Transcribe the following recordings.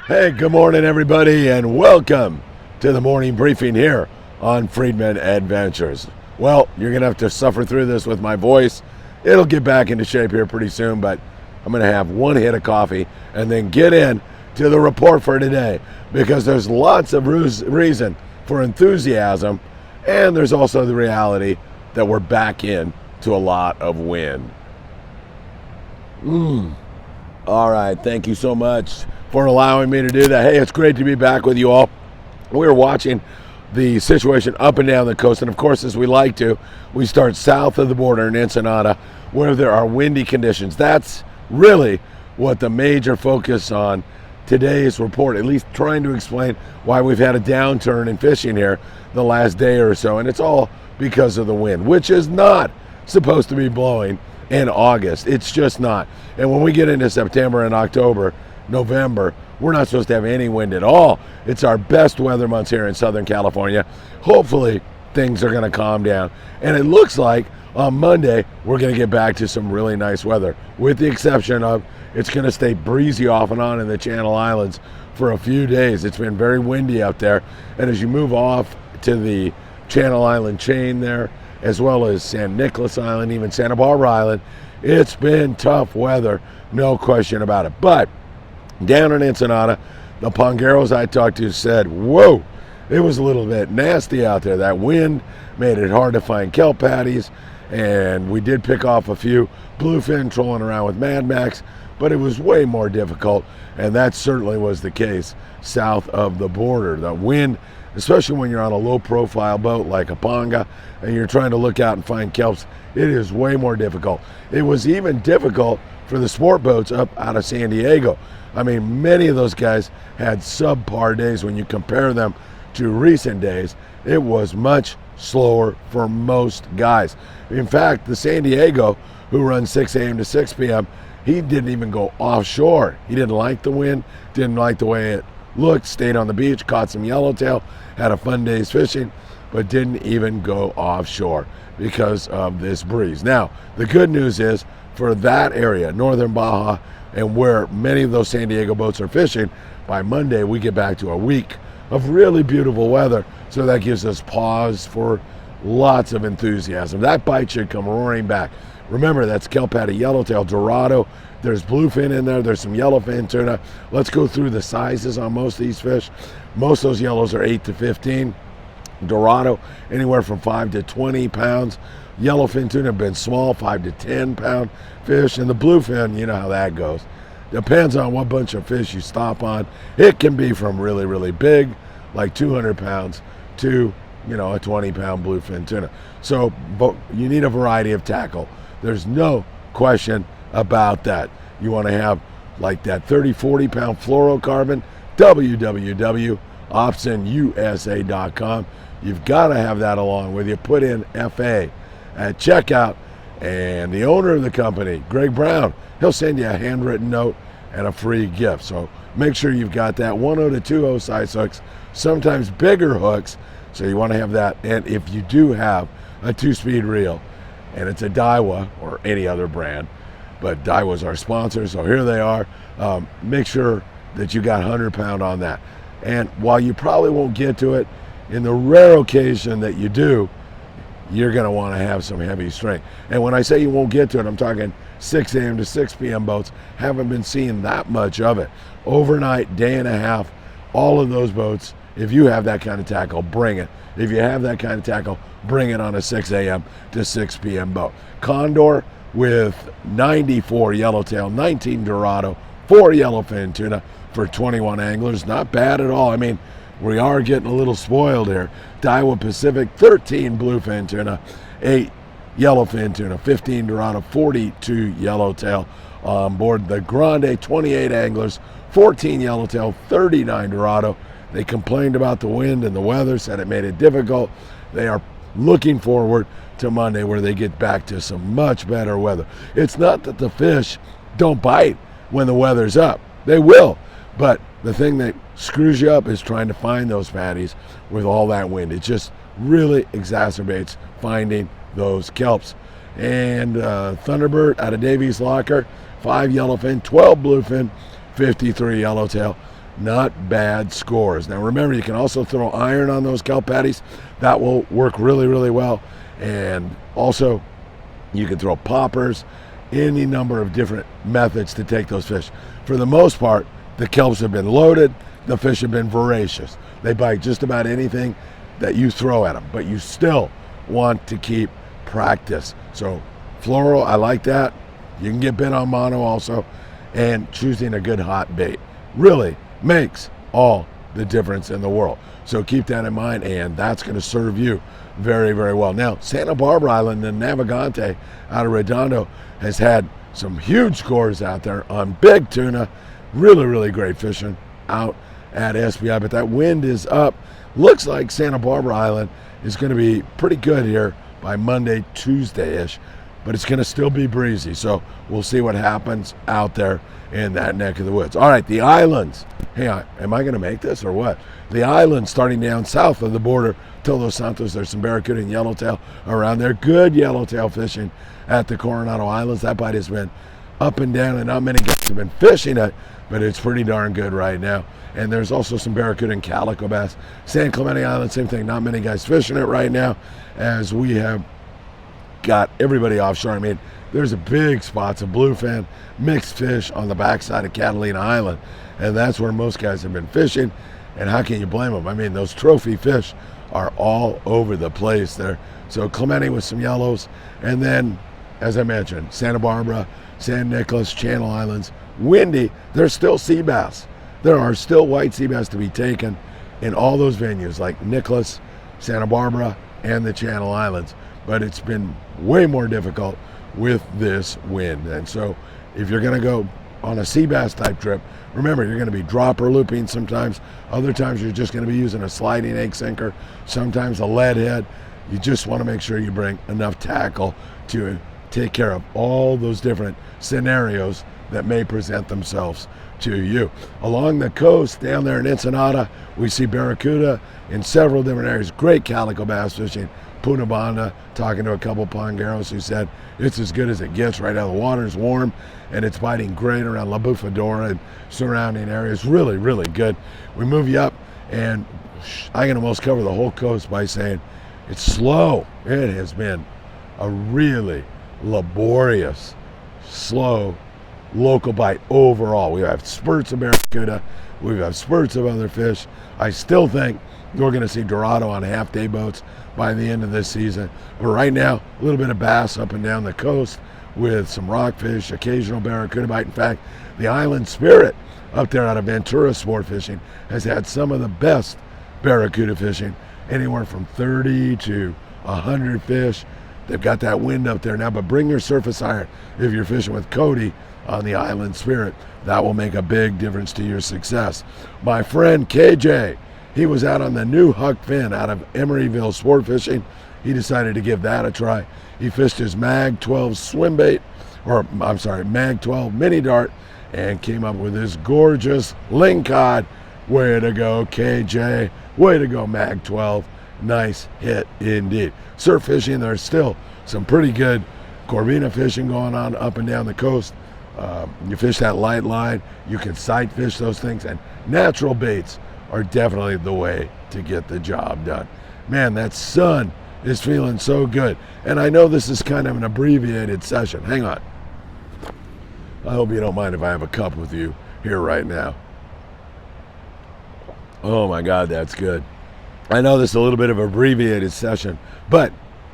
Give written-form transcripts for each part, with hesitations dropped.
Hey, good morning, everybody, and welcome to the morning briefing here on Friedman Adventures. Well, you're going to have to suffer through this with my voice. It'll get back into shape here pretty soon, but I'm going to have one hit of coffee and then get in to the report for today because there's lots of reason for enthusiasm, and there's also the reality that we're back in to a lot of wind. All right, thank you so much for allowing me to do that. Hey, it's great to be back with you all. We're watching the situation up and down the coast, and of course, as we like to, we start south of the border in Ensenada, where there are windy conditions. That's really what the major focus on today's report, at least trying to explain why we've had a downturn in fishing here the last day or so, and it's all because of the wind, which is not supposed to be blowing in August. It's just not. And when we get into September and October, November, we're not supposed to have any wind at all. It's our best weather months here in Southern California. Hopefully things are going to calm down, and it looks like on Monday we're going to get back to some really nice weather, with the exception of it's going to stay breezy off and on in the Channel Islands for a few days. It's been very windy out there, and as you move off to the Channel Island chain there, as well as San Nicolas Island, even Santa Barbara Island, it's been tough weather, no question about it. But down in Ensenada, the pongeros I talked to said, whoa, it was a little bit nasty out there. That wind made it hard to find kelp patties, and we did pick off a few bluefin trolling around with Mad Max, but it was way more difficult, and that certainly was the case south of the border. The wind, especially when you're on a low-profile boat like a ponga, and you're trying to look out and find kelps, it is way more difficult. It was even difficult for the sport boats up out of San Diego. I mean, many of those guys had subpar days when you compare them to recent days. It was much slower for most guys. In fact, the San Diego, who runs 6 a.m. to 6 p.m., he didn't even go offshore. He didn't like the wind, didn't like the way it looked, stayed on the beach, caught some yellowtail, had a fun day's fishing, but didn't even go offshore because of this breeze. Now, the good news is for that area, northern Baja, and where many of those San Diego boats are fishing, by Monday we get back to a week of really beautiful weather, so that gives us pause for lots of enthusiasm. That bite should come roaring back. Remember, that's kelp patty, yellowtail, dorado, there's bluefin in there, there's some yellowfin tuna. Let's go through the sizes on most of these fish. Most of those yellows are 8 to 15. Dorado, anywhere from 5 to 20 pounds. Yellowfin tuna have been small, 5 to 10 pound fish, and the bluefin, you know how that goes. Depends on what bunch of fish you stop on. It can be from really, really big, like 200 pounds, to, you know, a 20-pound bluefin tuna. So you need a variety of tackle. There's no question about that. You want to have like that 30, 40-pound fluorocarbon, www.opsonusa.com. You've got to have that along with you. Put in FA at checkout, and the owner of the company, Greg Brown, he'll send you a handwritten note and a free gift. So make sure you've got that 1/0 to 2/0 size hooks, sometimes bigger hooks, so you want to have that. And if you do have a 2-speed reel, and it's a Daiwa or any other brand, but Daiwa's our sponsor, so here they are, make sure that you got 100-pound on that. And while you probably won't get to it, in the rare occasion that you do, you're going to want to have some heavy strength. And when I say you won't get to it, I'm talking 6 a.m. to 6 p.m. boats. Haven't been seeing that much of it. Overnight, day and a half, all of those boats, if you have that kind of tackle, bring it. If you have that kind of tackle, bring it on a 6 a.m. to 6 p.m. boat. Condor with 94 yellowtail, 19 dorado, 4 yellowfin tuna for 21 anglers. Not bad at all. I mean, we are getting a little spoiled here. Daiwa Pacific, 13 bluefin tuna, 8 yellowfin tuna, 15 dorado, 42 yellowtail on board. The Grande, 28 anglers, 14 yellowtail, 39 dorado. They complained about the wind and the weather, said it made it difficult. They are looking forward to Monday where they get back to some much better weather. It's not that the fish don't bite when the weather's up. They will. But the thing that screws you up is trying to find those patties with all that wind. It just really exacerbates finding those kelps. And Thunderbird out of Davies Locker, 5 yellowfin, 12 bluefin, 53 yellowtail. not bad scores. Now remember, you can also throw iron on those kelp patties. That will work really, really well. And also, you can throw poppers, any number of different methods to take those fish. For the most part, the kelps have been loaded, the fish have been voracious. They bite just about anything that you throw at them, but you still want to keep practice. So fluoro, I like that. You can get bit on mono also, and choosing a good hot bait really makes all the difference in the world. So keep that in mind, and that's going to serve you very, very well. Now, Santa Barbara Island and Navigante out of Redondo has had some huge scores out there on big tuna. Really, really great fishing out at SBI, but that wind is up. Looks like Santa Barbara Island is going to be pretty good here by Monday, Tuesday-ish, but it's going to still be breezy. So we'll see what happens out there in that neck of the woods. All right, the islands. Hey, am I going to make this or what? The islands starting down south of the border, Todos Santos, there's some barracuda and yellowtail around there. Good yellowtail fishing at the Coronado Islands. That bite has been up and down, and not many guys have been fishing it, but it's pretty darn good right now. And there's also some barracuda and calico bass. San Clemente Island, same thing. Not many guys fishing it right now, as we have got everybody offshore. I mean, there's a big spots of bluefin, mixed fish on the backside of Catalina Island, and that's where most guys have been fishing. And how can you blame them? I mean, those trophy fish are all over the place there. So Clemente with some yellows, and then, as I mentioned, Santa Barbara, San Nicolas, Channel Islands, windy. There's still sea bass. There are still white sea bass to be taken in all those venues like Nicolas, Santa Barbara, and the Channel Islands. But it's been way more difficult with this wind. And so if you're going to go on a sea bass type trip, remember, you're going to be dropper looping sometimes. Other times you're just going to be using a sliding egg sinker, sometimes a lead head. You just want to make sure you bring enough tackle to take care of all those different scenarios that may present themselves to you. Along the coast down there in Ensenada, we see barracuda in several different areas. Great calico bass fishing. Punta Banda, talking to a couple pongeros who said it's as good as it gets right now. The water's warm and it's biting great around La Bufadora and surrounding areas. Really, really good. We move you up, and I can almost cover the whole coast by saying it's slow. It has been a really laborious, slow local bite overall. We have spurts of barracuda. We have spurts of other fish. I still think we're going to see Dorado on half-day boats by the end of this season. But right now, a little bit of bass up and down the coast with some rockfish, occasional barracuda bite. In fact, the Island Spirit up there out of Ventura Sportfishing has had some of the best barracuda fishing, anywhere from 30 to 100 fish. They've got that wind up there now, but bring your surface iron if you're fishing with Cody on the Island Spirit. That will make a big difference to your success. My friend KJ, he was out on the new Huck Finn out of Emeryville Sport Fishing. He decided to give that a try. He fished his Mag 12 swim bait, or I'm sorry, Mag 12 mini dart, and came up with this gorgeous lingcod. Way to go, KJ. Way to go, Mag 12. Nice hit indeed. Surf fishing, there's still some pretty good Corvina fishing going on up and down the coast. You fish that light line, you can sight fish those things, and natural baits are definitely the way to get the job done. Man, that sun is feeling so good. And I know this is kind of an abbreviated session. Hang on. I hope you don't mind if I have a cup with you here right now. Oh my God, that's good. I know this is a little bit of an abbreviated session, but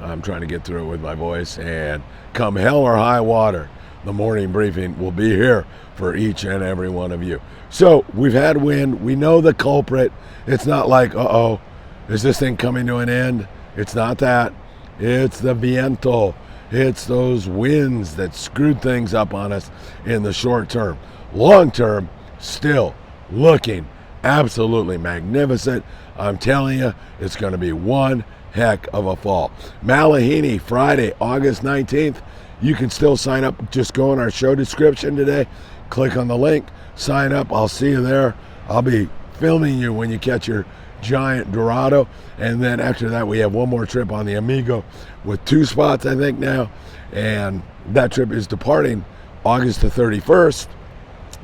I'm trying to get through it with my voice. And come hell or high water, the morning briefing will be here for each and every one of you. So we've had wind. We know the culprit. It's not like, uh-oh, is this thing coming to an end? It's not that. It's the viento. It's those winds that screwed things up on us in the short term. Long term, still looking absolutely magnificent. I'm telling you, it's going to be one heck of a fall. Malihini, Friday, August 19th. You can still sign up. Just go in our show description today. Click on the link. Sign up. I'll see you there. I'll be filming you when you catch your giant Dorado. And then after that, we have one more trip on the Amigo with 2 spots, I think, now. And that trip is departing August the 31st.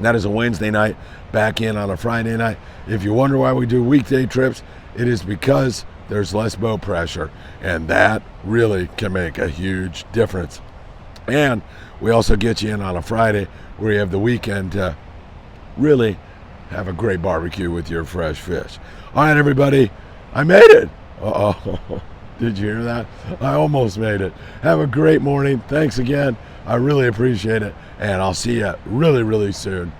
That is a Wednesday night, back in on a Friday night. If you wonder why we do weekday trips, it is because there's less boat pressure, and that really can make a huge difference. And we also get you in on a Friday where you have the weekend to really have a great barbecue with your fresh fish. All right, everybody, I made it. Uh-oh. Did you hear that? I almost made it. Have a great morning. Thanks again. I really appreciate it, and I'll see you really, really soon.